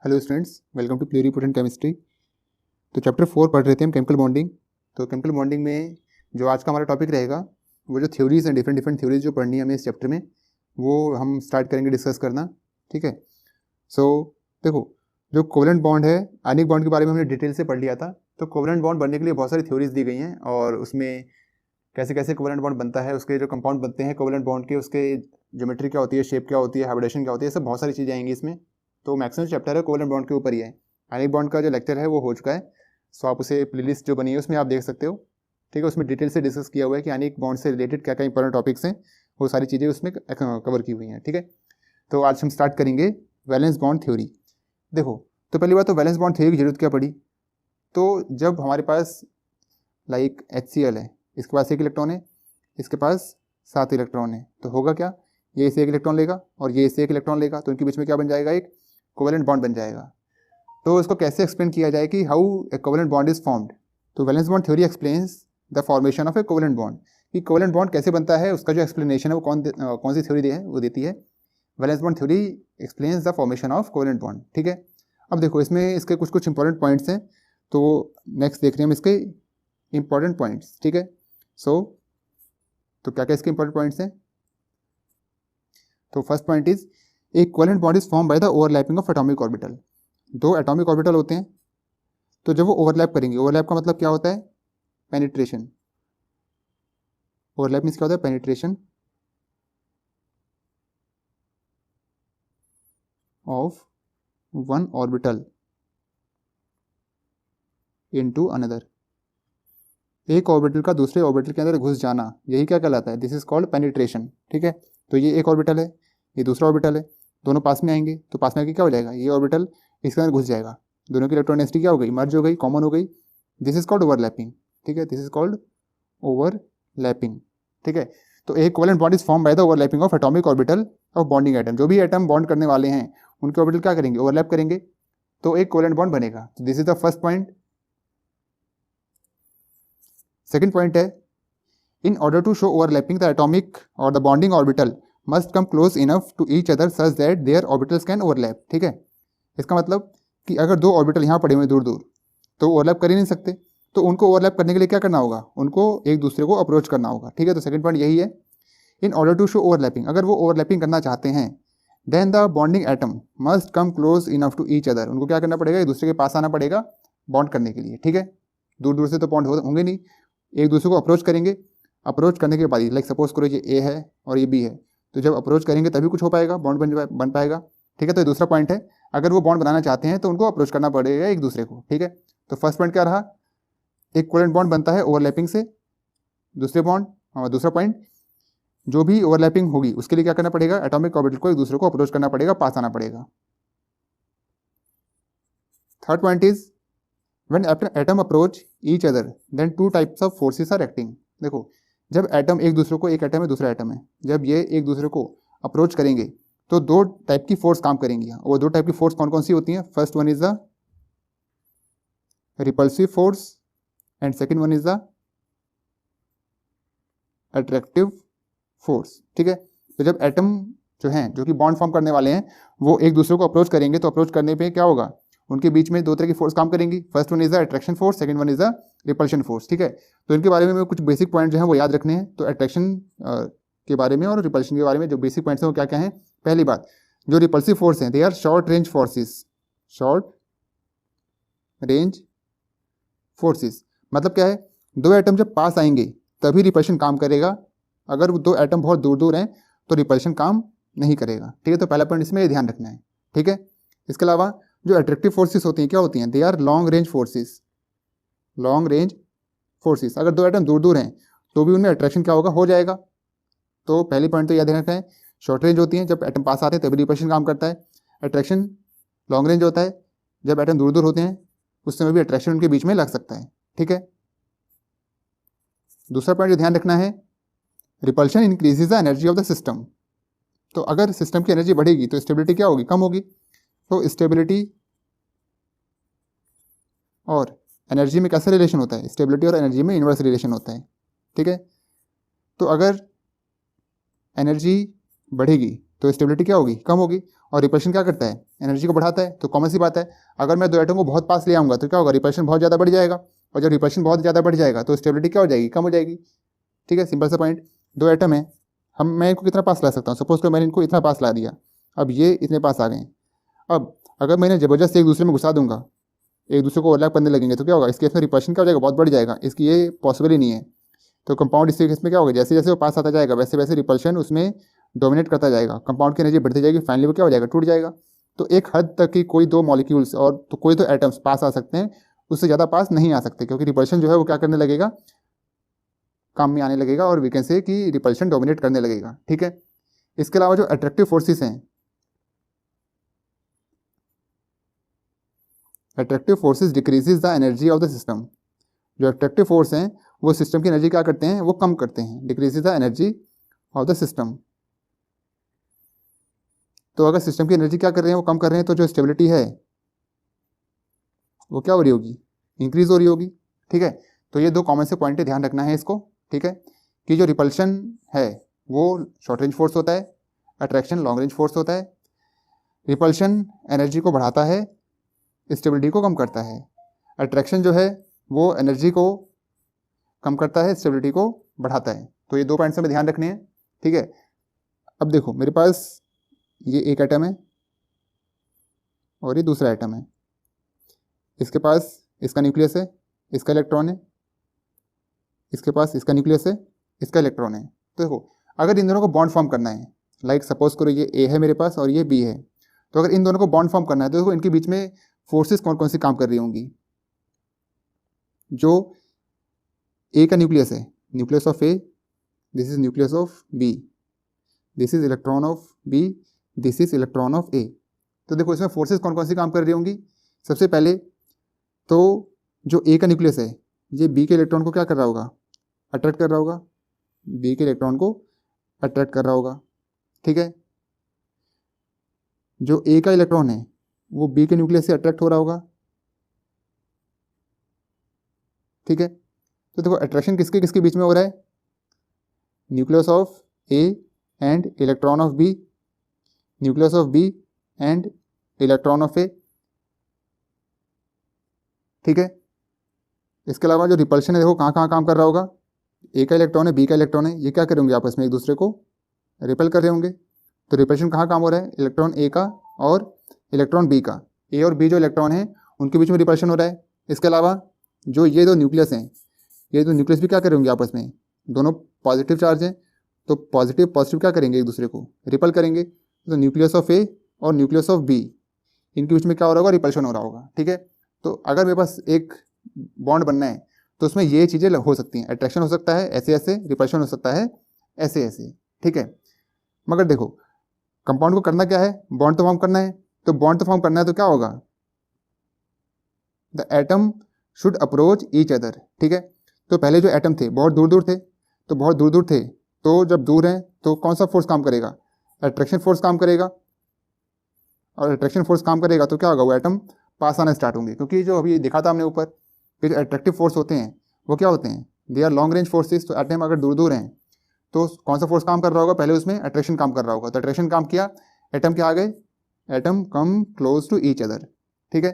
Hello students, welcome to pluripotent chemistry. तो chapter 4 पढ़ रहे थे हम, केमिकल बॉन्डिंग। तो केमिकल बॉन्डिंग में जो आज का हमारा टॉपिक रहेगा वो जो थ्योरीज हैं, डिफरेंट डिफरेंट थ्योरीज जो पढ़नी है हमें इस चैप्टर में, वो हम स्टार्ट करेंगे डिस्कस करना। ठीक है। सो देखो, जो कोवेलेंट बॉन्ड है, आयनिक बॉन्ड के बारे में हमने डिटेल से पढ़ लिया था। तो कोवेलेंट बॉन्ड बनने के लिए बहुत सारी थ्योरीज दी गई हैं और उसमें कैसे कैसे कोवेलेंट बॉन्ड बनता है, उसके जो कंपाउंड बनते हैं कोवेलेंट बॉन्ड के, उसके ज्योमेट्री क्या होती है, शेप क्या होती है, हाइब्रिडेशन क्या होती है, सब बहुत सारी चीज़ें आएंगी इसमें। तो मैक्सिमम चैप्टर है कोवेलेंट बॉन्ड के ऊपर ही है। आयनिक बॉन्ड का जो लेक्चर है वो हो चुका है, सो आप उसे प्लेलिस्ट जो बनी है उसमें आप देख सकते हो। ठीक है, उसमें डिटेल से डिस्कस किया हुआ है कि आयनिक बॉन्ड से रिलेटेड क्या क्या इंपॉर्टेंट टॉपिक्स हैं, वो सारी चीज़ें उसमें कवर की हुई हैं। ठीक है, तो आज हम स्टार्ट करेंगे वैलेंस बॉन्ड थ्योरी। देखो, तो पहली बात तो वैलेंस बॉन्ड थ्योरी की जरूरत क्या पड़ी। तो जब हमारे पास लाइक HCl है, इसके पास 1 इलेक्ट्रॉन है, इसके पास 7 इलेक्ट्रॉन है, तो होगा क्या, ये इसे 1 इलेक्ट्रॉन लेगा और ये इसे 1 इलेक्ट्रॉन लेगा, तो इनके बीच में क्या बन जाएगा, एक कोवेलेंट बॉन्ड बन जाएगा। तो इसको कैसे एक्सप्लेन किया जाए कि how a covalent bond is formed. तो valence bond theory explains the formation of a covalent bond, कि कोवेलेंट बॉन्ड कैसे बनता है, उसका जो एक्सप्लेनेशन है वो कौन सी थ्योरी है वो देती है। Valence bond theory explains the formation of covalent bond. ठीक है, अब देखो इसमें इसके कुछ कुछ इंपॉर्टेंट पॉइंट्स हैं, तो नेक्स्ट देख रहे हैं हम इसके इंपॉर्टेंट पॉइंट्स। ठीक है, तो क्या क्या इसके इंपॉर्टेंट पॉइंट्स हैं। तो first point is a covalent bond is form by the overlapping of atomic orbital. 2 atomic orbital होते हैं, तो जब वो ओवरलैप करेंगे, ओवरलैप का मतलब क्या होता है, पेनिट्रेशन। ओवरलैप मीन्स क्या होता है, penetration of one orbital into another. एक ऑर्बिटल का दूसरे ऑर्बिटल के अंदर घुस जाना, यही क्या कहलाता है, दिस इज कॉल्ड पेनिट्रेशन। ठीक है, तो ये एक ऑर्बिटल है, ये दूसरा ऑर्बिटल है, दोनों पास में आएंगे, तो पास में आके क्या हो जाएगा, ये ऑर्बिटल इसके अंदर घुस जाएगा, दोनों की इलेक्ट्रॉनिसिटी क्या हो गई, मर्ज हो गई, कॉमन हो गई। This is called overlapping. ठीक है, दिस इज कॉल्ड ओवरलैपिंग। ठीक है, तो एक covalent bond is form by the overlapping of atomic orbital of bonding atom. जो भी एटम बॉन्ड करने वाले हैं उनके ऑर्बिटल क्या करेंगे, ओवरलैप करेंगे, तो एक कोवेलेंट बॉन्ड बनेगा। This is the first point. Second point है, in order to show overlapping the atomic और the bonding orbital must come close enough to each other such that their orbitals can overlap. ठीक है, इसका मतलब कि अगर 2 orbital यहाँ पड़े हुए दूर दूर, तो ओवरलैप कर ही नहीं सकते, तो उनको ओवरलैप करने के लिए क्या करना होगा, उनको एक दूसरे को अप्रोच करना होगा। ठीक है, तो सेकंड पॉइंट यही है, in order to show overlapping, अगर वो ओवरलैपिंग करना चाहते हैं, then the bonding atom must come close enough to each other, उनको क्या करना पड़ेगा, एक दूसरे के पास आना पड़ेगा बॉन्ड करने के लिए। ठीक है, दूर दूर से तो बॉन्ड होंगे नहीं, एक दूसरे को अप्रोच करेंगे, अप्रोच करने के बाद लाइक सपोज करो ये A है और ये B है, तो जब अप्रोच करेंगे तभी कुछ हो पाएगा, बॉन्ड बन पाएगा। ठीक है, तो ये दूसरा पॉइंट है, अगर वो बॉन्ड बनाना चाहते हैं तो उनको अप्रोच करना पड़ेगा एक दूसरे को। ठीक है, तो फर्स्ट पॉइंट क्या रहा, एक कोवेलेंट बॉन्ड बनता है ओवरलैपिंग से, दूसरे बॉन्ड और दूसरा पॉइंट, जो भी ओवरलैपिंग होगी उसके लिए क्या करना पड़ेगा, एटॉमिक ऑर्बिटल को एक दूसरे को अप्रोच करना पड़ेगा, पास आना पड़ेगा। Third point is when atom approach each other then 2 types of forces are acting. देखो, जब एटम एक दूसरे को, एक एटम है दूसरा एटम है, जब ये एक दूसरे को अप्रोच करेंगे तो 2 टाइप की फोर्स काम करेंगी। वो 2 टाइप की फोर्स कौन कौन सी होती हैं, first one is the repulsive force and second one is the attractive force. ठीक है, तो जब एटम जो हैं, जो कि बॉन्ड फॉर्म करने वाले हैं, वो एक दूसरे को अप्रोच करेंगे, तो अप्रोच करने पे क्या होगा, उनके बीच में 2 तरह की फोर्स काम करेंगी। First one is the attraction force, second one is the repulsion force. ठीक है, तो इनके बारे में कुछ बेसिक पॉइंट जो है वो याद रखने हैं। तो अट्रैक्शन के बारे में और रिपल्शन के बारे में जो बेसिक पॉइंट्स हैं वो क्या क्या हैं। पहली बात, जो रिपल्सिव फोर्स हैं, they are short range forces. Short range forces मतलब क्या है, 2 एटम जब पास आएंगे तभी रिपल्शन काम करेगा, अगर 2 एटम बहुत दूर दूर हैं तो रिपल्शन काम नहीं करेगा। ठीक है, तो पहला पॉइंट इसमें ध्यान रखना है। ठीक है, इसके अलावा जो अट्रैक्टिव फोर्सेस होती हैं क्या होती हैं, they are long range forces. Long range forces, अगर 2 एटम दूर दूर हैं तो भी उनमें अट्रैक्शन क्या होगा, हो जाएगा। तो पहली पॉइंट तो याद रखना है, शॉर्ट रेंज होती हैं, जब एटम पास आते हैं तभी रिपल्शन काम करता है। अट्रैक्शन लॉन्ग रेंज होता है, जब एटम दूर दूर होते हैं उस समय भी अट्रैक्शन उनके बीच में लग सकता है। ठीक है, दूसरा पॉइंट जो ध्यान रखना है, repulsion increases the energy of the system. तो अगर सिस्टम की एनर्जी बढ़ेगी तो स्टेबिलिटी क्या होगी, कम होगी। तो स्टेबिलिटी और एनर्जी में कैसा रिलेशन होता है, स्टेबिलिटी और एनर्जी में इनवर्स रिलेशन होता है। ठीक है, तो अगर एनर्जी बढ़ेगी तो स्टेबिलिटी क्या होगी, कम होगी। और रिपल्शन क्या करता है, एनर्जी को बढ़ाता है। तो कॉमन सी बात है, अगर मैं दो एटम को बहुत पास ले आऊँगा तो क्या होगा, रिपल्शन बहुत ज़्यादा बढ़ जाएगा। और जब रिपल्शन बहुत ज़्यादा बढ़ जाएगा तो स्टेबिलिटी क्या हो जाएगी, कम हो जाएगी। ठीक है, सिंपल सा पॉइंट। दो एटम है, मैं इनको कितना पास ला सकता हूँ, सपोज करो मैंने इनको इतना पास ला दिया, अब ये इतने पास आ गए। अब अगर मैंने ज़बरदस्त एक दूसरे में घुसा दूंगा, एक दूसरे को ओवरलैप करने लगेंगे तो क्या होगा, इसके केस में रिपल्शन क्या हो जाएगा, बहुत बढ़ जाएगा। इसकी ये पॉसिबल ही नहीं है। तो कंपाउंड इसके केस में क्या होगा, जैसे जैसे वो पास आता जाएगा वैसे वैसे रिपल्शन उसमें डोमिनेट करता जाएगा, कंपाउंड की एनर्जी बढ़ती जाएगी, फाइनली वो क्या हो जाएगा, टूट जाएगा। तो एक हद तक की कोई दो मॉलिक्यूल्स और तो कोई तो एटम्स पास आ सकते हैं, उससे ज़्यादा पास नहीं आ सकते, क्योंकि रिपल्शन जो है वो क्या करने लगेगा, काम में आने लगेगा, और वी कैन से कि रिपल्शन डोमिनेट करने लगेगा। ठीक है, इसके अलावा जो अट्रैक्टिव फोर्सेस हैं, attractive forces decreases the energy of the system. जो अट्रैक्टिव फोर्स हैं वो सिस्टम की एनर्जी क्या करते हैं, वो कम करते हैं, decreases the energy of the system. तो अगर सिस्टम की एनर्जी क्या कर रहे हैं, वो कम कर रहे हैं, तो जो स्टेबिलिटी है वो क्या हो रही होगी, इंक्रीज हो रही होगी। ठीक है, तो ये दो कॉमन से पॉइंट है, ध्यान रखना है इसको। ठीक है, कि जो रिपल्शन है वो शॉर्ट रेंज फोर्स होता है, अट्रैक्शन लॉन्ग रेंज फोर्स होता है। रिपल्शन एनर्जी को बढ़ाता है, स्टेबिलिटी को कम करता है। अट्रैक्शन जो है वो एनर्जी को कम करता है, स्टेबिलिटी को बढ़ाता है। तो ये दो पॉइंट्स हमें ध्यान रखने हैं। ठीक है, अब देखो मेरे पास ये एक एटम है और ये दूसरा एटम है, इसके पास इसका न्यूक्लियस है, इसका इलेक्ट्रॉन है, इसके पास इसका न्यूक्लियस है, इसका इलेक्ट्रॉन है। तो देखो अगर इन दोनों को बॉन्ड फॉर्म करना है, लाइक सपोज करो ये ए है मेरे पास और ये बी है, तो अगर इन दोनों को बॉन्ड फॉर्म करना है तो देखो इनके बीच में फोर्सेस कौन कौन सी काम कर रही होंगी। जो ए का न्यूक्लियस है, nucleus of A, this is nucleus of B, this is electron of B, this is electron of A. तो देखो इसमें फोर्सेस कौन कौन सी काम कर रही होंगी। सबसे पहले तो जो ए का न्यूक्लियस है ये बी के इलेक्ट्रॉन को क्या कर रहा होगा, अट्रैक्ट कर रहा होगा, बी के इलेक्ट्रॉन को अट्रैक्ट कर रहा होगा। ठीक है, जो ए का इलेक्ट्रॉन है वो बी के न्यूक्लियस से अट्रैक्ट हो रहा होगा। ठीक है, तो देखो अट्रैक्शन किसके किसके बीच में हो रहा है, nucleus of A and electron of B, nucleus of B and electron of A. ठीक है, इसके अलावा जो रिपल्शन है देखो कहाँ कहाँ काम कर रहा होगा, ए का इलेक्ट्रॉन है, बी का इलेक्ट्रॉन है, ये क्या करेंगे आपस में एक दूसरे को रिपेल कर रहे होंगे। तो रिपल्शन कहाँ काम हो रहा है, इलेक्ट्रॉन ए का और इलेक्ट्रॉन बी का, ए और बी जो इलेक्ट्रॉन है उनके बीच में रिपल्शन हो रहा है। इसके अलावा जो ये दो न्यूक्लियस हैं, ये दो न्यूक्लियस भी क्या करेंगे आपस में, दोनों पॉजिटिव चार्ज हैं, तो पॉजिटिव पॉजिटिव क्या करेंगे एक दूसरे को रिपल करेंगे। तो न्यूक्लियस ऑफ ए और न्यूक्लियस ऑफ बी, इनके बीच में क्या हो रहा होगा, रिपल्शन हो रहा होगा। ठीक है, तो अगर मेरे पास एक बॉन्ड बनना है तो उसमें ये चीज़ें हो सकती हैं, अट्रैक्शन हो सकता है ऐसे ऐसे, रिपल्शन हो सकता है ऐसे ऐसे। ठीक है, मगर देखो कंपाउंड को करना क्या है, बॉन्ड तो फॉर्म करना है, तो बॉन्ड तो फॉर्म करना है तो क्या होगा, the atom should approach each other. ठीक है, तो पहले जो एटम थे बहुत दूर दूर थे, तो बहुत दूर दूर थे, तो जब दूर हैं तो कौन सा फोर्स काम करेगा, अट्रैक्शन फोर्स काम करेगा, और अट्रैक्शन फोर्स काम करेगा तो क्या होगा, वो एटम पास आना स्टार्ट होंगे। क्योंकि जो अभी देखा था हमने ऊपर कि जो अट्रैक्टिव फोर्स होते हैं वो क्या होते हैं, they are long range forces. तो एटम अगर दूर दूर हैं तो कौन सा फोर्स काम कर रहा होगा, पहले उसमें अट्रैक्शन काम कर रहा होगा, तो अट्रैक्शन काम किया, एटम क्या आ गए, atom come close to each other. ठीक है,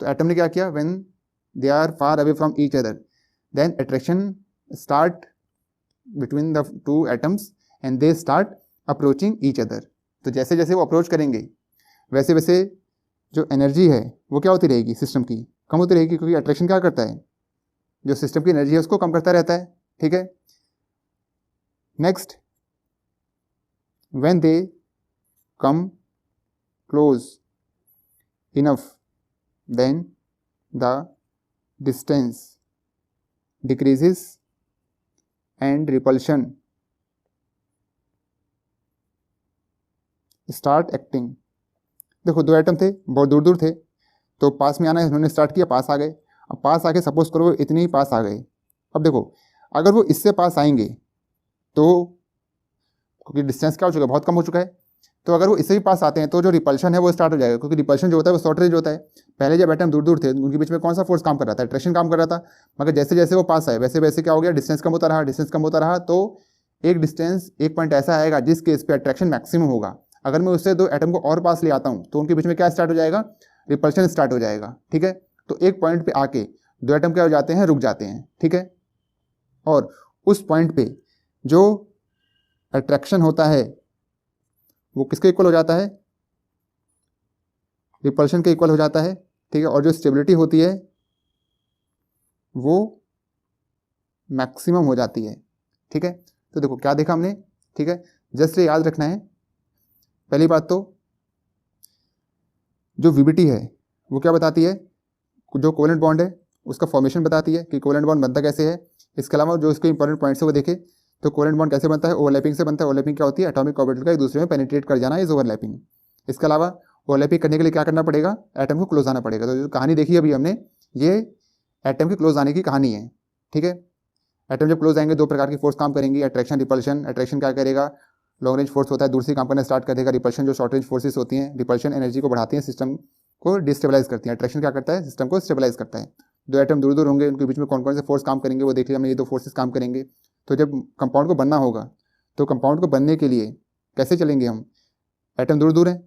तो एटम ने क्या किया, when they are far away from each other then attraction start between the two atoms and they start approaching each other. तो जैसे जैसे वो अप्रोच करेंगे वैसे वैसे जो एनर्जी है वो क्या होती रहेगी, सिस्टम की कम होती रहेगी, क्योंकि अट्रैक्शन क्या करता है, जो सिस्टम की एनर्जी है उसको कम करता रहता है। ठीक है, next when they come close enough then the distance decreases and repulsion start acting. देखो दो एटम थे बहुत दूर दूर थे, तो पास में आना इन्होंने स्टार्ट किया, पास आ गए। अब पास आके सपोज करो वो इतने ही पास आ गए। अब देखो अगर वो इससे पास आएंगे तो क्योंकि डिस्टेंस क्या हो चुका है, बहुत कम हो चुका है, तो अगर वो इससे भी पास आते हैं तो जो रिपल्शन है वो स्टार्ट हो जाएगा, क्योंकि रिपल्शन जो होता है वो शॉर्ट रेंज होता है। पहले जब एटम दूर दूर थे उनके बीच में कौन सा फोर्स काम कर रहा था, अट्रैक्शन काम कर रहा था, मगर जैसे जैसे वो पास आए वैसे वैसे क्या हो गया, डिस्टेंस कम होता रहा, डिस्टेंस कम होता रहा, तो एक डिस्टेंस एक पॉइंट ऐसा आएगा जिस केस पे अट्रैक्शन मैक्सिमम होगा। अगर मैं उससे 2 एटम को और पास ले आता हूँ तो उनके बीच में क्या स्टार्ट हो जाएगा, रिपल्शन स्टार्ट हो जाएगा, ठीक है। तो एक पॉइंट पे आके 2 एटम क्या हो जाते हैं, रुक जाते हैं, ठीक है। और उस पॉइंट पे जो अट्रैक्शन होता है वो किसके इक्वल हो जाता है, रिपल्शन के इक्वल हो जाता है, ठीक है। और जो स्टेबिलिटी होती है वो मैक्सिमम हो जाती है, ठीक है। तो देखो क्या देखा हमने, ठीक है। जस्ट ये याद रखना है, पहली बात तो जो वीबीटी है वो क्या बताती है, जो कोवेलेंट बॉन्ड है उसका फॉर्मेशन बताती है कि कोवेलेंट बॉन्ड बनता कैसे है। इसके अलावा जो इसके इंपॉर्टेंट पॉइंट्स है वो देखें, तो कोवेलेंट बॉन्ड कैसे बनता है, ओवरलैपिंग से बनता है। ओवरलैपिंग क्या होती है, एटॉमिक ऑर्बिटल का एक दूसरे में पेनिट्रेट कर जाना, इज ओवरलैपिंग। इसके अलावा ओवरलैपिंग करने के लिए क्या करना पड़ेगा, एटम को क्लोज आना पड़ेगा। तो जो कहानी देखी अभी हमने, ये एटम के क्लोज आने की कहानी है, ठीक है। एटम जब क्लोज आएंगे 2 प्रकार की फोर्स काम करेंगी, अट्रैक्शन, रिपल्शन। अट्रैक्शन क्या करेगा, लॉन्ग रेंज फोर्स होता है, दूर से काम करना स्टार्ट कर देगा। रिपल्शन जो शॉर्ट रेंज फोर्सेस होती हैं, रिपल्शन एनर्जी को बढ़ाती हैं, सिस्टम को डिस्टेबलाइज करती हैं। अट्रैक्शन क्या करता है, सिस्टम को स्टेबलाइज करता है। 2 एटम दूर दूर होंगे, उनके बीच में कौन कौन से फोर्स काम करेंगे वो देख लिया हमने, ये 2 फोर्सेस काम करेंगे। तो जब कंपाउंड को बनना होगा तो कंपाउंड को बनने के लिए कैसे चलेंगे हम, एटम दूर दूर हैं,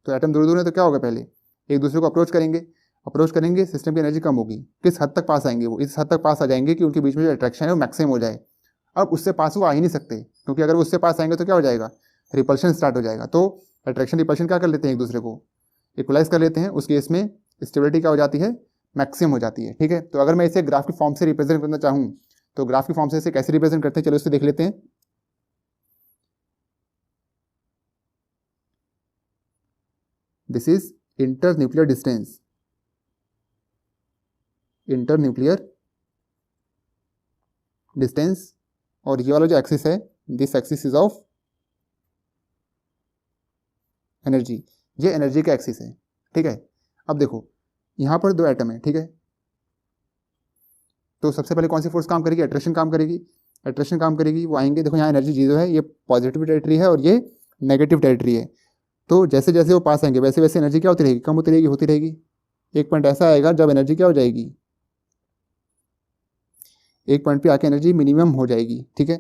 तो एटम दूर दूर है तो क्या होगा, पहले एक दूसरे को अप्रोच करेंगे, सिस्टम की एनर्जी कम होगी। किस हद तक पास आएंगे, वो इस हद तक पास आ जाएंगे कि उनके बीच में जो अट्रैक्शन है वो मैक्सिमम हो जाए। अब उससे पास वो आ ही नहीं सकते, क्योंकि अगर वो उससे पास आएंगे तो क्या हो जाएगा, रिपल्शन स्टार्ट हो जाएगा। तो अट्रैक्शन रिपल्शन क्या कर लेते हैं, एक दूसरे को इक्वलाइज कर लेते हैं। उस केस में स्टेबिलिटी क्या हो जाती है, मैक्सिमम हो जाती है, ठीक है। तो अगर मैं इसे ग्राफ की फॉर्म से रिप्रेजेंट करना चाहूँ तो ग्राफ की फॉर्म से इसे कैसे रिप्रेजेंट करते हैं, चलो इसे देख लेते हैं। This is internuclear distance, internuclear distance. और ये वाला जो एक्सिस है, this axis is of energy, ये एनर्जी का एक्सिस है, ठीक है। अब देखो यहाँ पर 2 एटम है, ठीक है। तो सबसे पहले कौन सी फोर्स काम करेगी, अट्रैक्शन काम करेगी। अट्रैक्शन काम करेगी, वो आएंगे, देखो यहाँ एनर्जी 0 है, ये पॉजिटिव टेरिटरी है और ये नेगेटिव टेरिटरी है। तो जैसे जैसे वो पास आएंगे वैसे वैसे एनर्जी क्या होती रहेगी, कम होती रहेगी। एक पॉइंट ऐसा आएगा जब एनर्जी क्या हो जाएगी, एक पॉइंट पे आके एनर्जी मिनिमम हो जाएगी, ठीक है।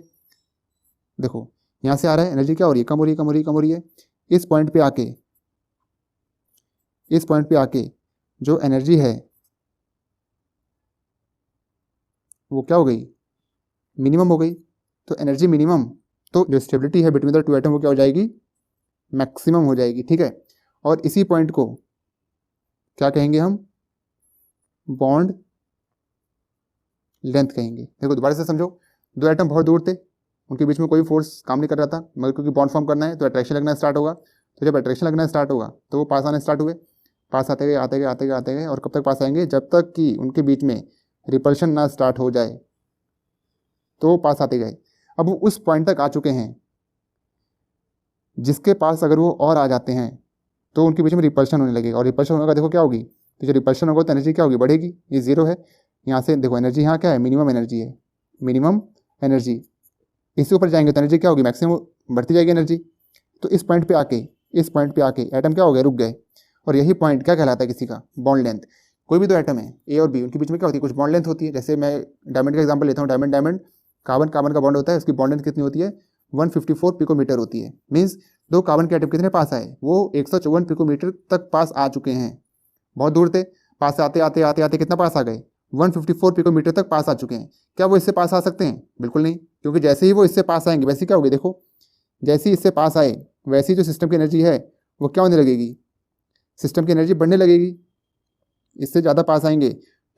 देखो यहाँ से आ रहा है, एनर्जी क्या हो रही है, कम हो रही है। इस पॉइंट पे आके जो एनर्जी है वो क्या हो गई, मिनिमम हो गई। तो एनर्जी मिनिमम, तो जो स्टेबिलिटी है बिटवीन द 2 एटम वो क्या हो जाएगी, मैक्सिमम हो जाएगी, ठीक है। और इसी पॉइंट को क्या कहेंगे हम, बॉन्ड लेंथ कहेंगे। देखो दोबारा से समझो, 2 एटम बहुत दूर थे, उनके बीच में कोई फोर्स काम नहीं कर रहा था, मगर क्योंकि बॉन्ड फॉर्म करना है तो अट्रैक्शन लगना स्टार्ट होगा। तो जब अट्रैक्शन लगना स्टार्ट होगा तो वो पास आने स्टार्ट हुए, पास आते गए और कब तक पास आएंगे, जब तक कि उनके बीच में रिपल्शन ना स्टार्ट हो जाए, तो पास आते गए। अब वो उस पॉइंट तक आ चुके हैं जिसके पास अगर वो और आ जाते हैं तो उनके बीच में रिपल्शन होने लगेगा, और रिपल्शन होगा देखो क्या होगी, तो जब रिपल्शन होगा तो एनर्जी क्या होगी, बढ़ेगी। ये 0 है, यहाँ से देखो एनर्जी यहाँ क्या है, मिनिमम एनर्जी है, मिनिमम एनर्जी। इसके ऊपर जाएंगे तो एनर्जी क्या होगी, मैक्सिमम बढ़ती जाएगी एनर्जी। तो इस पॉइंट पे आके एटम क्या हो गए, रुक गए। और यही पॉइंट क्या कहलाता है किसी का, बॉन्ड लेंथ। कोई भी 2 एटम है ए और बी, उनके बीच में क्या होती है, कुछ बॉन्ड लेंथ होती है। जैसे मैं डायमंड का एग्जांपल लेता हूँ, डायमंड कार्बन का बॉन्ड होता है, उसकी बॉन्ड लेंथ कितनी होती है, 154 पिकोमीटर होती है। मीन्स 2 कार्बन के एटम कितने पास आए, वो 154 पिकोमीटर तक पास आ चुके हैं। बहुत दूर थे, पास आते कितना पास आ गए, 154 पिकोमीटर तक पास आ चुके हैं। क्या वो इससे पास आ सकते हैं, बिल्कुल नहीं, क्योंकि जैसे ही वो इससे पास आएंगे वैसे क्या होगी, देखो जैसे ही इससे पास आए वैसे ही जो सिस्टम की एनर्जी है वो क्या होने लगेगी, सिस्टम की एनर्जी बढ़ने लगेगी। इससे ज़्यादा पास आएंगे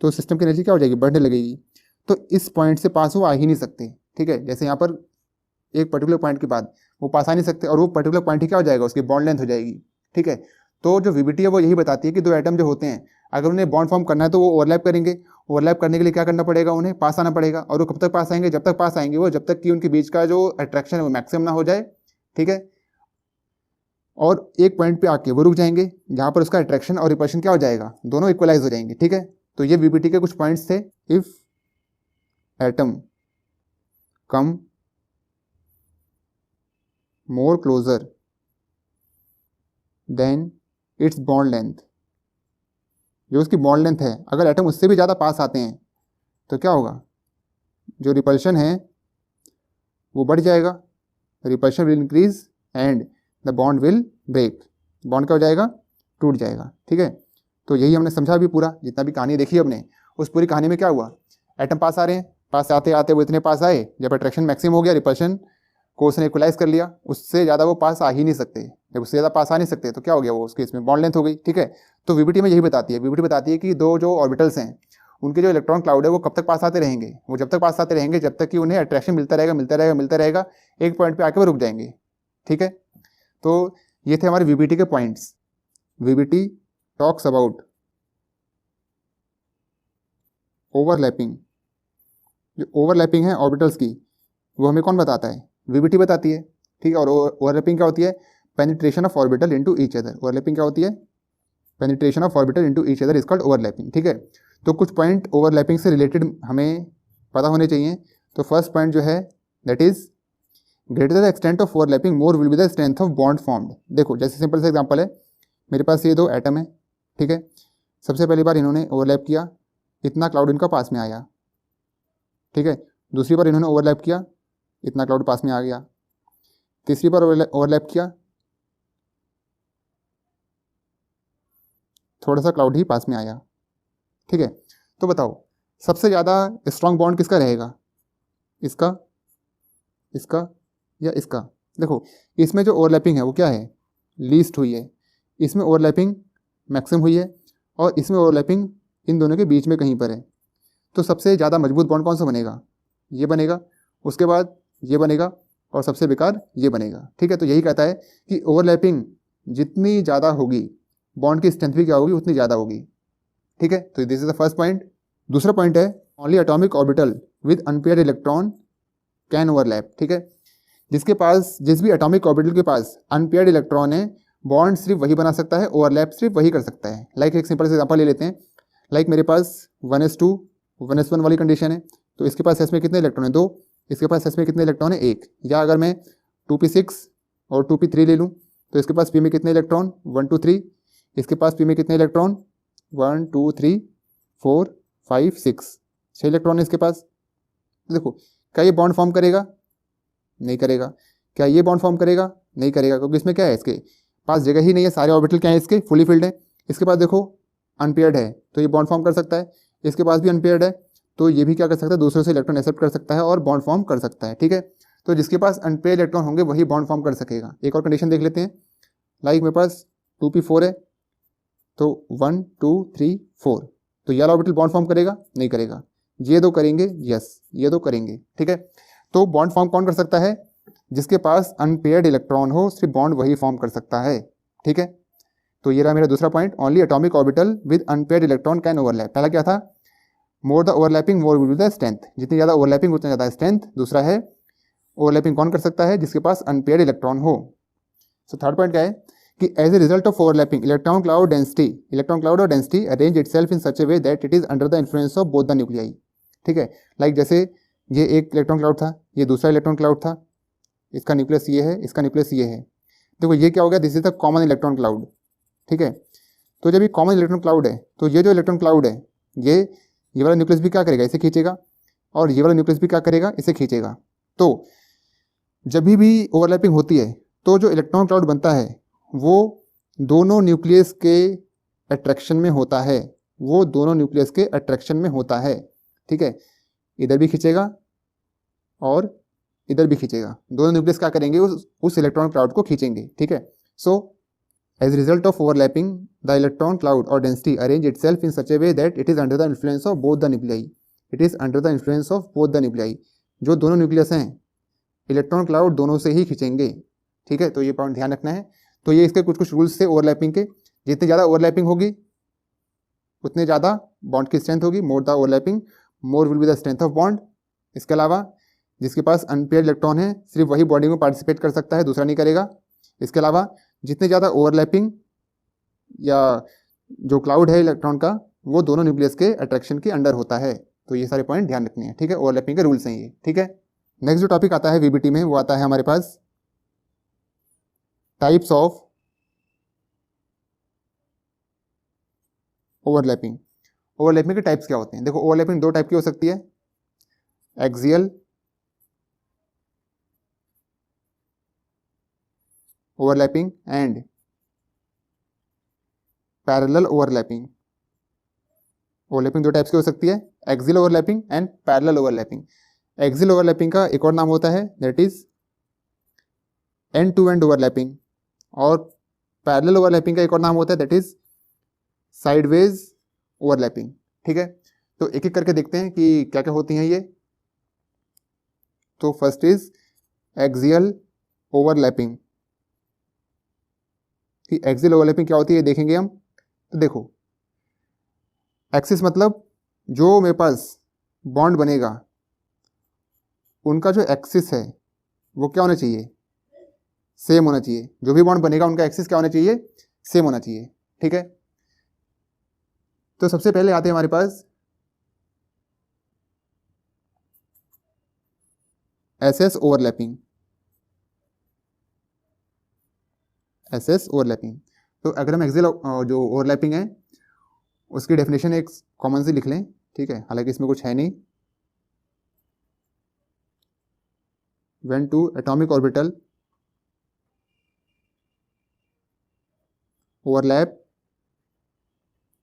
तो सिस्टम की एनर्जी क्या हो जाएगी, बढ़ने लगेगी। तो इस पॉइंट से पास वो आ ही नहीं सकते, ठीक है। जैसे यहाँ पर एक पर्टिकुलर पॉइंट के बाद वो पास आ नहीं सकते, और वो पर्टिकुलर पॉइंट ही क्या हो जाएगा, उसकी बॉन्ड लेंथ हो जाएगी, ठीक है। तो जो वीबीटी है वो यही बताती है कि 2 एटम जो होते हैं अगर उन्हें बॉन्ड फॉर्म करना है तो वो ओवरलैप करेंगे। ओवरलैप करने के लिए क्या करना पड़ेगा, उन्हें पास आना पड़ेगा। और वो कब तक पास आएंगे, जब तक पास आएंगे वो, जब तक कि उनके बीच का जो अट्रैक्शन है वो मैक्सिमम ना हो जाए, ठीक है। और एक पॉइंट पे आके वो रुक जाएंगे जहाँ पर उसका अट्रैक्शन और रिपल्शन क्या हो जाएगा, दोनों इक्वलाइज हो जाएंगे, ठीक है। तो ये वीबीटी के कुछ पॉइंट्स थे। If atom come more closer then it's bond length, जो उसकी बॉन्ड लेंथ है, अगर एटम उससे भी ज़्यादा पास आते हैं तो क्या होगा, जो रिपल्शन है वो बढ़ जाएगा, repulsion will increase and the bond will break, bond क्या हो जाएगा, टूट जाएगा। ठीक है, तो यही हमने समझा अभी पूरा, जितना भी कहानी देखी हमने, उस पूरी कहानी में क्या हुआ, एटम पास आ रहे हैं, पास आते आते वो इतने पास आए, जब अट्रैक्शन मैक्सिमम हो गया, रिपल्शन को उसने इक्वलाइज कर लिया, उससे ज़्यादा वो पास आ ही नहीं सकते, जब उससे ज़्यादा पास आ नहीं सकते तो क्या हो गया, वो उस केस में बॉन्ड लेंथ हो गई। ठीक है, तो वीबीटी में यही बताती है, वीबीटी बताती है कि दो जो ऑर्बिटल्स हैं उनके जो इलेक्ट्रॉन क्लाउड है वो कब तक पास आते रहेंगे, वो जब तक पास आते रहेंगे जब तक कि उन्हें अट्रैक्शन मिलता रहेगा मिलता रहेगा मिलता रहेगा, एक पॉइंट पे आके वो रुक जाएंगे। ठीक है, तो ये थे हमारे वीबीटी के points. VBT talks about overlapping, जो ओवरलैपिंग है ऑर्बिटल्स की वो हमें कौन बताता है, वीबीटी बताती है। ठीक है, और ओवरलैपिंग क्या होती है, penetration of orbital into each other. Overlapping क्या होती है, penetration of orbital into each other is called overlapping. ठीक है, तो कुछ पॉइंट ओवरलैपिंग से रिलेटेड हमें पता होने चाहिए। तो फर्स्ट पॉइंट जो है that is greater the extent of overlapping more will be the strength of bond formed. देखो जैसे सिंपल सा एग्जांपल है, मेरे पास ये दो एटम है। ठीक है, सबसे पहली बार इन्होंने ओवरलैप किया, इतना क्लाउड इनका पास में आया। ठीक है, दूसरी बार इन्होंने ओवरलैप किया, इतना क्लाउड पास में आ गया। तीसरी बार ओवरलैप किया, थोड़ा सा क्लाउड ही पास में आया। ठीक है, तो बताओ सबसे ज़्यादा स्ट्रॉन्ग बॉन्ड किसका रहेगा, इसका, इसका या इसका। देखो इसमें जो ओवरलैपिंग है वो क्या है, लीस्ट हुई है, इसमें ओवरलैपिंग मैक्सिमम हुई है, और इसमें ओवरलैपिंग इन दोनों के बीच में कहीं पर है। तो सबसे ज़्यादा मजबूत बॉन्ड कौन सा बनेगा, ये बनेगा, उसके बाद ये बनेगा, और सबसे बेकार ये बनेगा। ठीक है, तो यही कहता है कि ओवरलैपिंग जितनी ज़्यादा होगी बॉन्ड की स्ट्रेंथ भी क्या होगी, उतनी ज़्यादा होगी। ठीक है, तो this is the first point. दूसरा पॉइंट है only atomic orbital with unpaired electron can overlap. ठीक है, जिसके पास, जिस भी एटॉमिक ऑर्बिटल के पास अनपेयर्ड इलेक्ट्रॉन है, बॉन्ड सिर्फ वही बना सकता है, ओवरलैप सिर्फ वही कर सकता है। लाइक एक सिंपल से एग्जांपल ले लेते हैं, लाइक मेरे पास 1s2 1s1 वाली कंडीशन है, तो इसके पास एस में कितने इलेक्ट्रॉन है, 2, इसके पास एस में कितने इलेक्ट्रॉन है, 1। या अगर मैं 2p6 और 2p3 ले लूँ, तो इसके पास पी में कितने इलेक्ट्रॉन, 1 2 3, इसके पास पी में कितने इलेक्ट्रॉन, 1 2 3 4 5 6, 6 इलेक्ट्रॉन है इसके पास। देखो क्या ये बॉन्ड फॉर्म करेगा, नहीं करेगा। क्या ये बॉन्ड फॉर्म करेगा, नहीं करेगा, क्योंकि इसमें क्या है, इसके पास जगह ही नहीं है, सारे ऑर्बिटल क्या है इसके, फुली फिल्ड है। इसके पास देखो अनपेयर्ड है, तो ये बॉन्ड फॉर्म कर सकता है, इसके पास भी अनपेयर्ड है, तो ये भी क्या कर सकता है, दूसरों से इलेक्ट्रॉन एक्सेप्ट कर सकता है और बॉन्ड फॉर्म कर सकता है। ठीक है, तो जिसके पास अनपेयर्ड इलेक्ट्रॉन होंगे वही बॉन्ड फॉर्म कर सकेगा। एक और कंडीशन देख लेते हैं, लाइक मेरे पास 2p4 है, तो 1 2 3 4, तो ये ऑर्बिटल बॉन्ड फॉर्म करेगा, नहीं करेगा। ये दो करेंगे, यस ये दो करेंगे। ठीक है, तो बॉन्ड फॉर्म कौन कर सकता है, जिसके पास अनपेयर्ड इलेक्ट्रॉन हो, सिर्फ बॉन्ड वही फॉर्म कर सकता है। ठीक है, तो ये रहा मेरा दूसरा point, only atomic orbital with unpaired electron can overlap. पहला क्या था, more the overlapping more will be the strength, जितनी ज़्यादा ओवरलैपिंग उतना ज़्यादा स्ट्रेंथ। दूसरा है ओवरलैपिंग कौन कर सकता है, जिसके पास अनपेयर्ड इलेक्ट्रॉन हो। सो थर्ड पॉइंट क्या है कि as a result of overlapping electron cloud और density arrange itself in such a way that it is under the influence of both the nuclei. ठीक है, लाइक जैसे ये एक इलेक्ट्रॉन क्लाउड था, ये दूसरा इलेक्ट्रॉन क्लाउड था, इसका न्यूक्लियस ये है, इसका न्यूक्लियस ये है। देखो ये क्या हो गया, this is the common electron cloud. ठीक है, तो जब ये कॉमन इलेक्ट्रॉन क्लाउड है, तो ये जो इलेक्ट्रॉन क्लाउड है, ये वाला न्यूक्लियस भी क्या करेगा, इसे खींचेगा, और ये वाला न्यूक्लियस भी क्या करेगा, इसे खींचेगा। तो जब भी ओवरलैपिंग होती है तो जो इलेक्ट्रॉन क्लाउड बनता है वो दोनों न्यूक्लियस के अट्रैक्शन में होता है, वो दोनों न्यूक्लियस के अट्रैक्शन में होता है। ठीक है, इधर भी खींचेगा और इधर भी खींचेगा, दोनों न्यूक्लियस क्या करेंगे, उस इलेक्ट्रॉन क्लाउड को खींचेंगे। ठीक है, so as result of overlapping the electron cloud और density arrange itself in such a way that it is under the influence of both the nuclei. It is under the influence of both the nuclei, जो दोनों nucleus हैं electron cloud दोनों से ही खींचेंगे। ठीक है, तो ये पॉइंट ध्यान रखना है। तो ये इसके कुछ कुछ रूल्स थे ओवरलैपिंग के, जितनी ज़्यादा ओवरलैपिंग होगी उतने ज़्यादा बॉन्ड की स्ट्रेंथ होगी, more the overlapping more will be the strength of bond. इसके अलावा जिसके पास अनपेयर्ड इलेक्ट्रॉन है सिर्फ वही बॉन्डिंग में पार्टिसिपेट कर सकता है, दूसरा नहीं करेगा। इसके अलावा जितनी ज़्यादा ओवरलैपिंग या जो क्लाउड है इलेक्ट्रॉन का, वो दोनों न्यूक्लियस के अट्रैक्शन के अंडर होता है। तो ये सारे पॉइंट ध्यान रखने हैं। ठीक है, ओवरलैपिंग के रूल्स हैं ये। ठीक है, नेक्स्ट जो टॉपिक आता है वीबीटी में वो आता है हमारे पास टाइप्स ऑफ ओवरलैपिंग। ओवरलैपिंग के टाइप्स क्या होते हैं, देखो ओवरलैपिंग दो टाइप की हो सकती है, axial overlapping and parallel overlapping. Overlapping दो टाइप्स की हो सकती है, axial overlapping and parallel overlapping. Axial overlapping का एक और नाम होता है that is end to end overlapping, और पैरेलल ओवरलैपिंग का एक और नाम होता है दैट इज साइडवेज ओवरलैपिंग। ठीक है, तो एक एक करके देखते हैं कि क्या क्या होती हैं ये। तो फर्स्ट इज एक्सियल ओवरलैपिंग। कि एक्सियल ओवरलैपिंग क्या होती है ये देखेंगे हम। तो देखो, एक्सिस मतलब जो मेरे पास बॉन्ड बनेगा उनका जो एक्सिस है वो क्या होना चाहिए, सेम होना चाहिए। जो भी बॉन्ड बनेगा उनका एक्सिस क्या होना चाहिए, सेम होना चाहिए। ठीक है, तो सबसे पहले आते हैं हमारे पास एसएस ओवरलैपिंग। एसएस ओवरलैपिंग, तो अगर हम एक्सियल जो ओवरलैपिंग है उसकी डेफिनेशन एक कॉमन सी लिख लें। ठीक है, हालांकि इसमें कुछ है नहीं। When two atomic orbital overlap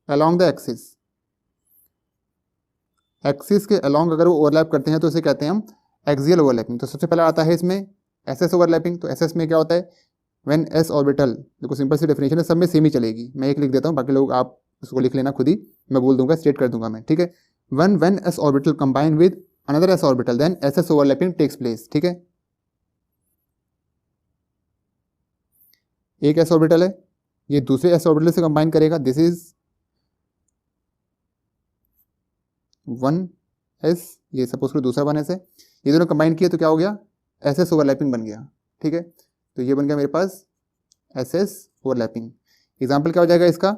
along the axis. Axis के अलोंग अगर वो ओवरलैप करते हैं तो इसे कहते हैं हम एक्सियल ओवरलैपिंग। तो सबसे पहले आता है इसमें एसएस ओवरलैपिंग। तो एसएस में क्या होता है, व्हेन एस ऑर्बिटल, देखो सिंपल सी डेफिनेशन है, सब में सेम ही चलेगी। मैं एक लिख देता हूँ, बाकी लोग आप उसको लिख लेना खुद ही, मैं बोल दूंगा, स्टेट कर दूंगा मैं। ठीक है, when s orbital combine with another s orbital then ss overlapping takes place. ठीक है, एक एस ऑर्बिटल है, ये दूसरे एस ऑर्बिटल से कंबाइन करेगा, दिस इज 1s, ये सपोज करो दूसरा 1s है, ये दोनों कंबाइन किए तो क्या हो गया, एसएस ओवरलैपिंग बन गया। ठीक है, तो ये बन गया मेरे पास एसएस ओवरलैपिंग। एग्जाम्पल क्या हो जाएगा इसका,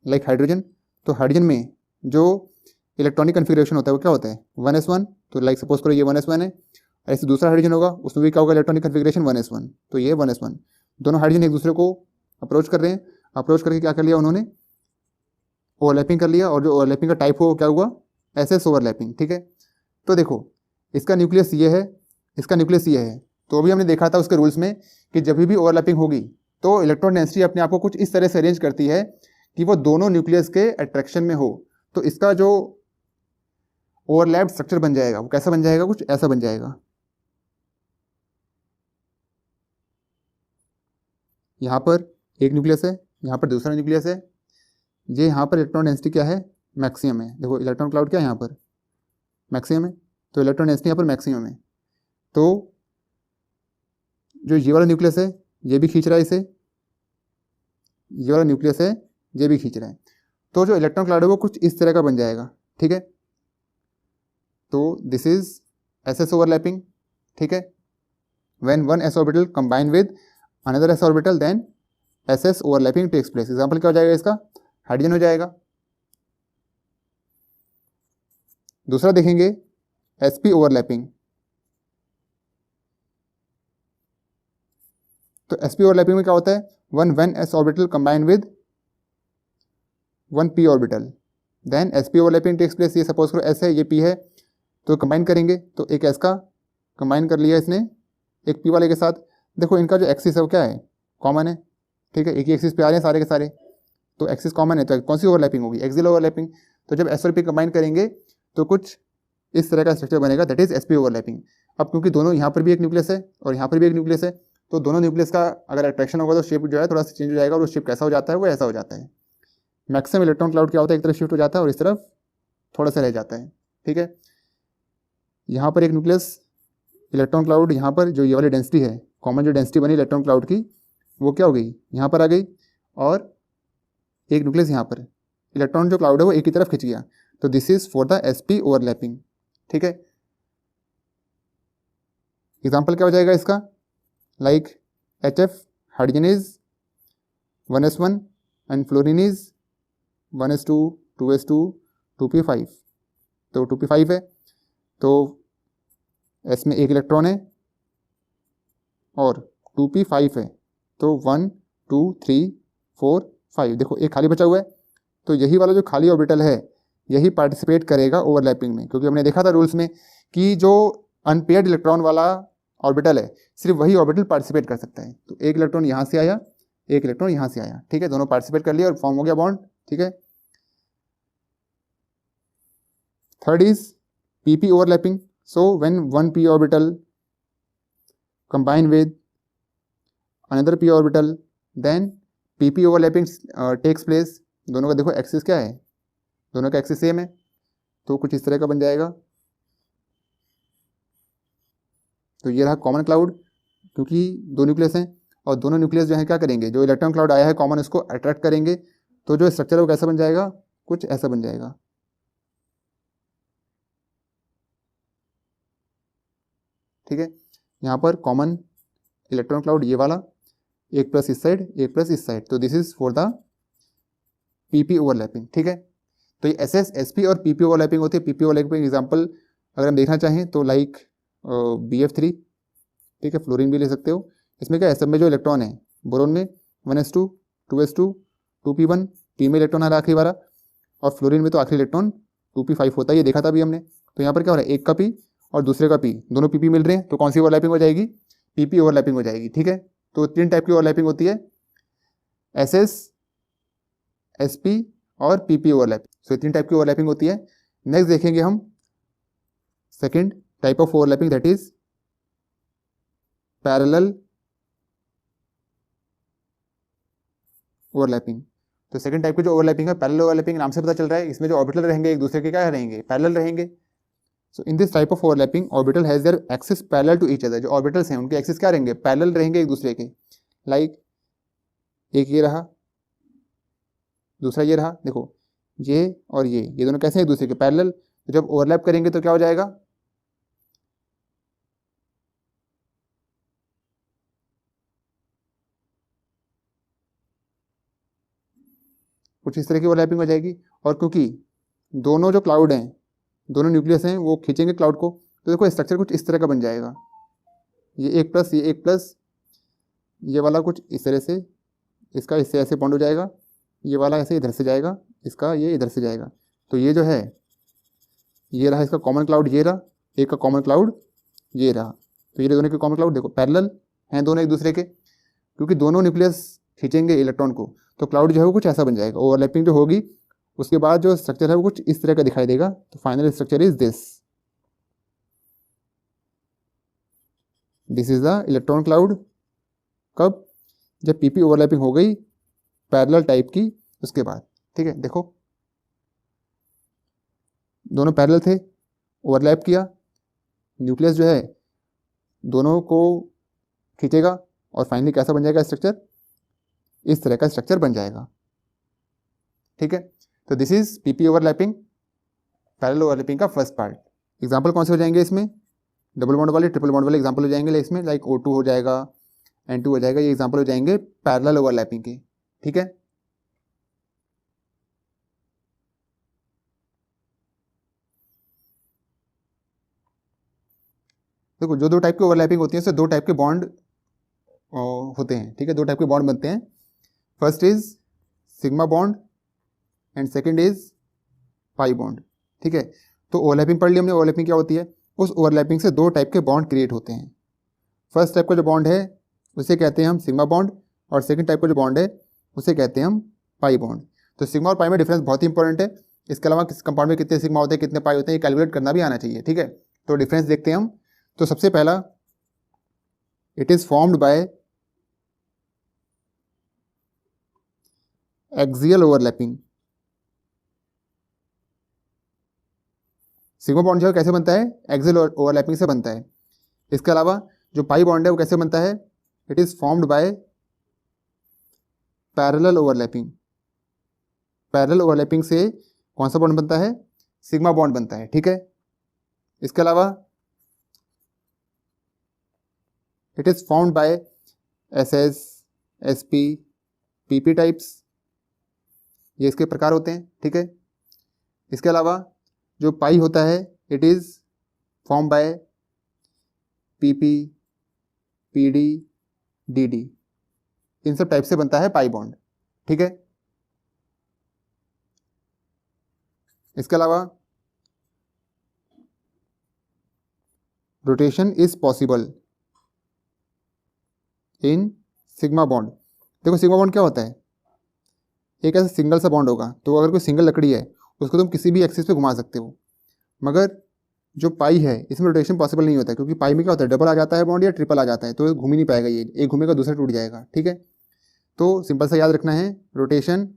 लाइक हाइड्रोजन। तो हाइड्रोजन में जो इलेक्ट्रॉनिक कन्फिग्रेशन होता है वो क्या होता है, 1s1। तो लाइक सपोज करो ये 1s1 है, ऐसे दूसरा हाइड्रोजन होगा उसमें भी क्या होगा, इलेक्ट्रॉनिक कन्फिग्रेशन 1s1। तो ये 1s1, दोनों हाइड्रोजन एक दूसरे को अप्रोच कर रहे हैं, अप्रोच करके क्या कर लिया उन्होंने, ओवरलैपिंग कर लिया, और जो ओवरलैपिंग का टाइप हो क्या हुआ, एसएस ओवरलैपिंग। ठीक है, तो देखो इसका न्यूक्लियस ये है, इसका न्यूक्लियस ये है। तो अभी हमने देखा था उसके रूल्स में कि जब भी ओवरलैपिंग होगी तो इलेक्ट्रॉन डेंसिटी अपने आप को कुछ इस तरह से अरेंज करती है कि वो दोनों न्यूक्लियस के अट्रैक्शन में हो। तो इसका जो ओवरलैप्ड स्ट्रक्चर बन जाएगा वो कैसा बन जाएगा, कुछ ऐसा बन जाएगा। यहाँ पर एक न्यूक्लियस है, यहाँ पर दूसरा न्यूक्लियस है, ये यहाँ पर इलेक्ट्रॉन डेंसिटी क्या है, मैक्सिमम है। देखो इलेक्ट्रॉन क्लाउड क्या है यहाँ पर, मैक्सिमम है, तो इलेक्ट्रॉन डेंसिटी यहाँ पर मैक्सिमम है। तो जो ये वाला न्यूक्लियस है ये भी खींच रहा है इसे, ये वाला न्यूक्लियस है ये भी खींच रहा है। तो जो इलेक्ट्रॉन क्लाउड है वो कुछ इस तरह का बन जाएगा। ठीक है, तो दिस इज एसएस ओवरलैपिंग। ठीक है, when one s orbital combine with another s orbital then ss overlapping takes place. Example क्या हो जाएगा इसका, हाइड्रोजन हो जाएगा। दूसरा देखेंगे sp ओवरलैपिंग। तो sp ओवरलैपिंग में क्या होता है, one s orbital combine with one p orbital then sp overlapping takes place. ये सपोज करो s है, ये p है, तो कंबाइन करेंगे तो एक s का कंबाइन कर लिया इसने एक p वाले के साथ। देखो इनका जो एक्सिस है वो क्या है, कॉमन है। ठीक है, एक ही एक्सिस पे आ रहे हैं सारे के सारे, तो एक्सिस कॉमन है, तो कौन सी ओवरलैपिंग होगी, एक्सियल ओवरलैपिंग। तो जब s और p कंबाइन करेंगे तो कुछ इस तरह का स्ट्रक्चर बनेगा, दैट इज sp ओवरलैपिंग। अब क्योंकि दोनों यहाँ पर भी एक न्यूक्लियस है और यहाँ पर भी एक न्यूक्लियस है, तो दोनों न्यूक्लियस का अगर अट्रैक्शन होगा तो शेप जो है थोड़ा सा चेंज हो जाएगा, और वो शेप कैसा हो जाता है, वो ऐसा हो जाता है। मैक्सिमम इलेक्ट्रॉन क्लाउड क्या होता है, एक तरफ शिफ्ट हो जाता है और इस तरफ थोड़ा सा रह जाता है। ठीक है, यहाँ पर एक न्यूक्लियस इलेक्ट्रॉन क्लाउड, यहाँ पर जो ये वाली डेंसिटी है, कॉमन जो डेंसिटी बनी इलेक्ट्रॉन क्लाउड की, वो क्या हो गई, यहाँ पर आ गई, और एक न्यूक्लियस यहाँ पर, इलेक्ट्रॉन जो क्लाउड है वो एक ही तरफ खिंच गया। तो this is for the sp overlapping. ठीक है, एग्जाम्पल क्या हो जाएगा इसका, like HF hydrogen is 1s1 and fluorine is 1s2 2s2 2p5। तो 2p5 है, तो S में एक इलेक्ट्रॉन है और 2p5 है, तो 1 2 3 4 5। देखो एक खाली बचा हुआ है, तो यही वाला जो खाली ऑर्बिटल है यही पार्टिसिपेट करेगा ओवरलैपिंग में, क्योंकि हमने देखा था रूल्स में कि जो अनपेयर्ड इलेक्ट्रॉन वाला ऑर्बिटल है, सिर्फ वही ऑर्बिटल पार्टिसिपेट कर सकता है। तो एक इलेक्ट्रॉन यहाँ से आया, एक इलेक्ट्रॉन यहाँ से आया, ठीक है, दोनों पार्टिसिपेट कर लिया और फॉर्म हो गया बॉन्ड, ठीक है। Third is pp overlapping. So when one p orbital combine with another p orbital, then pp overlapping takes place. दोनों का देखो एक्सिस क्या है, दोनों का एक्सिस सेम है, तो कुछ इस तरह का बन जाएगा। तो ये रहा कॉमन क्लाउड, क्योंकि दो न्यूक्लियस हैं और दोनों न्यूक्लियस जो है क्या करेंगे, जो इलेक्ट्रॉन क्लाउड आया है कॉमन उसको अट्रैक्ट करेंगे, तो जो स्ट्रक्चर है वो कैसा बन जाएगा, कुछ ऐसा बन जाएगा, ठीक है। यहाँ पर कॉमन इलेक्ट्रॉन क्लाउड ये वाला, एक प्लस इस साइड, एक प्लस इस साइड, तो this is for the PP overlapping, ठीक है। तो ये एस एस एस पी और पीपी ओवरलैपिंग होती है। पीपी ओवरलैपिंग एग्जाम्पल अगर हम देखना चाहें तो लाइक BF3, ठीक है, फ्लोरीन भी ले सकते हो। इसमें क्या है, सब में जो इलेक्ट्रॉन है, बोरोन में 1s2, 2s2, 2p1, पी में इलेक्ट्रॉन आ रहा आखिरी वाला, और फ्लोरीन में तो आखिरी इलेक्ट्रॉन 2p5 होता है, ये देखा था अभी हमने। तो यहाँ पर क्या हो रहा है, एक का पी और दूसरे का पी, दोनों पीपी मिल रहे हैं, तो कौन सी ओवरलैपिंग हो जाएगी, पीपी ओवरलैपिंग हो जाएगी, ठीक है। तो 3 टाइप की ओवरलैपिंग होती है, SS, SP और PP ओवरलैपिंग। सो 3 टाइप की ओवरलैपिंग होती है। नेक्स्ट देखेंगे हम second type of overlapping, that is parallel overlapping. तो सेकंड टाइप की जो ओवरलैपिंग है, पैरेलल ओवरलैपिंग, नाम से पता चल रहा है, इसमें जो ऑर्बिटल रहेंगे एक दूसरे के क्या रहेंगे, पैरेलल रहेंगे। So in this type of overlapping orbital has their axis parallel to each other. जो ऑर्बिटल्स हैं उनके एक्सिस क्या रहेंगे, पैरेलल रहेंगे एक दूसरे के। लाइक एक ये रहा, दूसरा ये रहा, देखो ये और ये दोनों कैसे हैं एक दूसरे के पैरेलल। तो जब ओवरलैप करेंगे तो क्या हो जाएगा, कुछ इस तरह की ओवरलैपिंग हो जाएगी। और क्योंकि दोनों जो क्लाउड हैं, दोनों न्यूक्लियस हैं, वो खींचेंगे क्लाउड को, तो देखो स्ट्रक्चर कुछ इस तरह का बन जाएगा, ये एक प्लस, ये एक प्लस, ये वाला कुछ इस तरह से, इसका इससे ऐसे बॉन्ड हो जाएगा, ये वाला ऐसे इधर से जाएगा, इसका ये इधर से जाएगा। तो ये जो है, ये रहा इसका कॉमन क्लाउड, ये रहा एक का कॉमन क्लाउड, ये रहा। तो ये दोनों के कॉमन क्लाउड देखो पैरेलल हैं दोनों एक दूसरे के, क्योंकि दोनों न्यूक्लियस खींचेंगे इलेक्ट्रॉन को, तो क्लाउड जो है वो कुछ ऐसा बन जाएगा। ओवरलैपिंग जो होगी उसके बाद जो स्ट्रक्चर है वो कुछ इस तरह का दिखाई देगा। तो final structure is this is the electron cloud. कब, जब पीपी ओवरलैपिंग हो गई पैरेलल टाइप की, उसके बाद, ठीक है। देखो दोनों पैरेलल थे, ओवरलैप किया, न्यूक्लियस जो है दोनों को खींचेगा और फाइनली कैसा बन जाएगा स्ट्रक्चर, इस तरह का स्ट्रक्चर बन जाएगा, ठीक है। तो this is PP overlapping, parallel overlapping का फर्स्ट पार्ट। एग्जांपल कौन से हो जाएंगे इसमें, डबल बॉन्ड वाले, ट्रिपल बॉन्ड वाले एग्जांपल हो जाएंगे इसमें, लाइक O2 हो जाएगा, N2 हो जाएगा, ये एग्जांपल हो जाएंगे पैरेलल ओवरलैपिंग के, ठीक है। देखो जो दो टाइप की ओवरलैपिंग होती है उससे दो टाइप के बॉन्ड होते हैं, ठीक है, दो टाइप के बॉन्ड बनते हैं। First is sigma bond and second is pi bond, ठीक है। तो ओवरलैपिंग पढ़ ली हमने, ओवरलैपिंग क्या होती है, उस ओवरलैपिंग से दो टाइप के बॉन्ड क्रिएट होते हैं। फर्स्ट टाइप का जो बॉन्ड है उसे कहते हैं हम सिग्मा बॉन्ड, और सेकंड टाइप का जो बॉन्ड है उसे कहते हैं हम पाई बॉन्ड। तो सिग्मा और पाई में डिफरेंस बहुत ही इंपॉर्टेंट है। इसके अलावा किस कंपाउंड में कितने सिग्मा होते हैं, कितने पाई होते हैं, ये कैलकुलेट करना भी आना चाहिए, ठीक है। तो डिफरेंस देखते हैं हम। तो सबसे पहला, it is formed by axial overlapping. Sigma bond जो है कैसे बनता है, एक्सियल ओवरलैपिंग से बनता है। इसके अलावा जो पाई बॉन्ड है वो कैसे बनता है, it is formed by parallel overlapping. Parallel overlapping से कौन सा बॉन्ड बनता है, सिग्मा बॉन्ड बनता है, ठीक है। इसके अलावा it is formed by SS, SP, PP types, ये इसके प्रकार होते हैं, ठीक है। इसके अलावा जो पाई होता है it is form by PP, PD, DD, इन सब टाइप से बनता है पाई बॉन्ड, ठीक है। इसके अलावा rotation is possible in sigma bond. देखो सिग्मा बॉन्ड क्या होता है, एक ऐसा सिंगल सा बॉन्ड होगा, तो अगर कोई सिंगल लकड़ी है उसको तुम किसी भी एक्सिस पे घुमा सकते हो, मगर जो पाई है इसमें रोटेशन पॉसिबल नहीं होता है, क्योंकि पाई में क्या होता है, डबल आ जाता है बॉन्ड या ट्रिपल आ जाता है, तो घूम ही नहीं पाएगा, ये एक घूमेगा दूसरा टूट जाएगा, ठीक है। तो सिंपल सा याद रखना है, rotation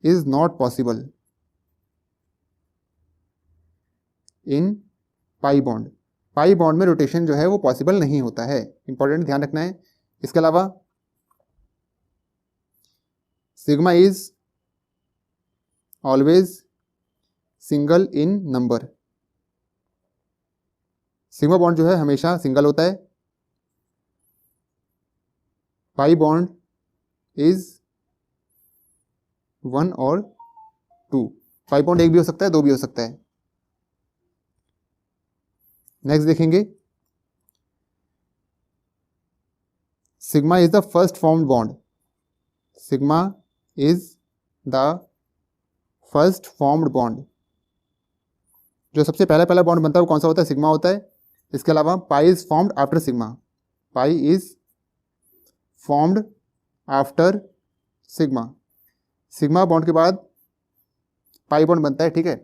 is not possible in pi bond. Pi bond में रोटेशन जो है वो पॉसिबल नहीं होता है, इंपॉर्टेंट ध्यान रखना है। इसके अलावा sigma is always single in number. Sigma bond जो है हमेशा सिंगल होता है। पाई बॉन्ड इज 1 और 2। पाई बॉन्ड एक भी हो सकता है, दो भी हो सकता है। नेक्स्ट देखेंगे, sigma is the first formed bond. Sigma is the first formed bond. जो सबसे पहला बॉन्ड बनता है वो कौन सा होता है, सिग्मा होता है। इसके अलावा pi is formed after sigma. Pi is formed after sigma. Sigma bond के बाद पाई बॉन्ड बनता है, ठीक है।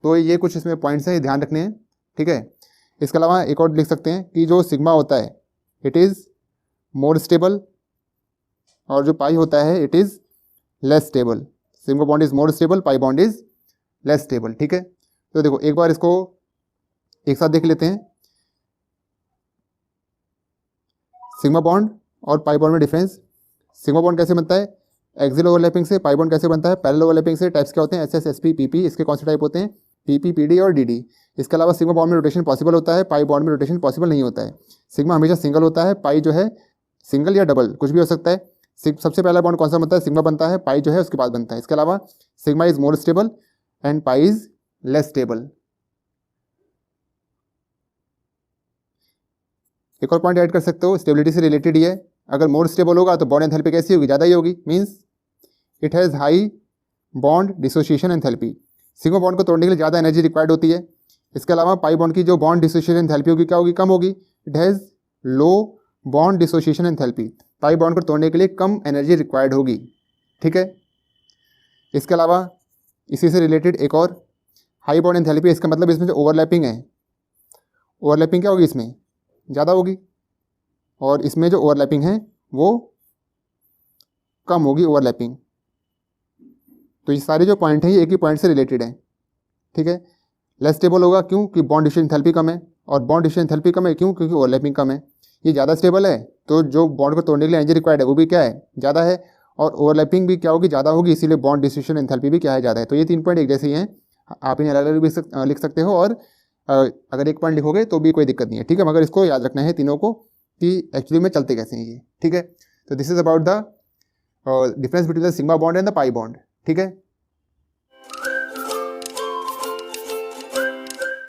तो ये कुछ इसमें पॉइंट्स हैं, ध्यान रखने हैं, ठीक है। इसके अलावा एक और लिख सकते हैं कि जो सिग्मा होता है इट इज़ मोर स्टेबल, और जो पाई होता है it is less stable. Sigma bond is more stable, pi bond is less stable, ठीक है। तो देखो एक बार इसको एक साथ देख लेते हैं। सिग्मा बॉन्ड और पाई बॉन्ड में डिफरेंस। सिग्मा बॉन्ड कैसे बनता है, एक्सियल ओवरलैपिंग से। पाई बॉन्ड कैसे बनता है, पैरेलल ओवरलैपिंग से। टाइप्स क्या होते हैं, एसएस, एसपी, पीपी। इसके कौन से टाइप होते हैं, पीपी, पीडी और डीडी। इसके अलावा सिग्मा बॉन्ड में रोटेशन पॉसिबल होता है, पाई बॉन्ड में रोटेशन पॉसिबल नहीं होता है। सिग्मा हमेशा सिंगल होता है, पाई जो है सिंगल या डबल कुछ भी हो सकता है। सबसे पहला बॉन्ड कौन सा बनता है, सिग्मा बनता है, पाई जो है उसके बाद बनता है। इसके अलावा sigma is more stable and pi is less stable. एक और पॉइंट ऐड कर सकते हो, स्टेबिलिटी से रिलेटेड ही है। अगर मोर स्टेबल होगा तो बॉन्ड एंथैल्पी कैसी होगी, ज़्यादा ही होगी, means it has high bond dissociation enthalpy. Sigma bond को तोड़ने के लिए ज़्यादा एनर्जी रिक्वायर्ड होती है। इसके अलावा पाई बॉन्ड की जो बॉन्ड डिसोसिएशन एंथैल्पी होगी क्या होगी, कम होगी। It has low bond dissociation enthalpy. Pi bond को तोड़ने के लिए कम एनर्जी रिक्वायर्ड होगी, ठीक है। इसके अलावा इसी से रिलेटेड एक और हाई बॉन्ड एंथैल्पी, इसका मतलब इसमें जो ओवरलैपिंग है, ओवरलैपिंग क्या होगी, इसमें ज़्यादा होगी, और इसमें जो ओवरलैपिंग है वो कम होगी ओवरलैपिंग। तो ये सारे जो पॉइंट हैं ये एक ही पॉइंट से रिलेटेड हैं, ठीक है। लेस स्टेबल होगा क्यों, कि बॉन्ड डिस्ट्रीब्यूशन एंथैल्पी कम है, और बॉन्ड डिस्ट्रीब्यूशन एंथैल्पी कम है क्यों, क्योंकि ओवरलैपिंग कम है। ये ज़्यादा स्टेबल है तो जो बॉन्ड को तोड़ने के लिए एनर्जी रिक्वायर्ड है वो भी क्या है, ज़्यादा है, और ओवरलैपिंग भी क्या होगी, ज़्यादा होगी, इसीलिए बॉन्ड डिस्ट्रीब्यूशन एंथैल्पी भी क्या है, ज़्यादा है। तो ये 3 पॉइंट एक जैसे ही हैं, आप इन्हें अलग अलग भी लिख सकते हो, और अगर एक पॉइंट लिखोगे तो भी कोई दिक्कत नहीं है, ठीक है। मगर इसको याद रखना है तीनों को कि एक्चुअली में चलते कैसे हैं ये, ठीक है। तो this is about the difference between the sigma bond and the pi bond, ठीक है।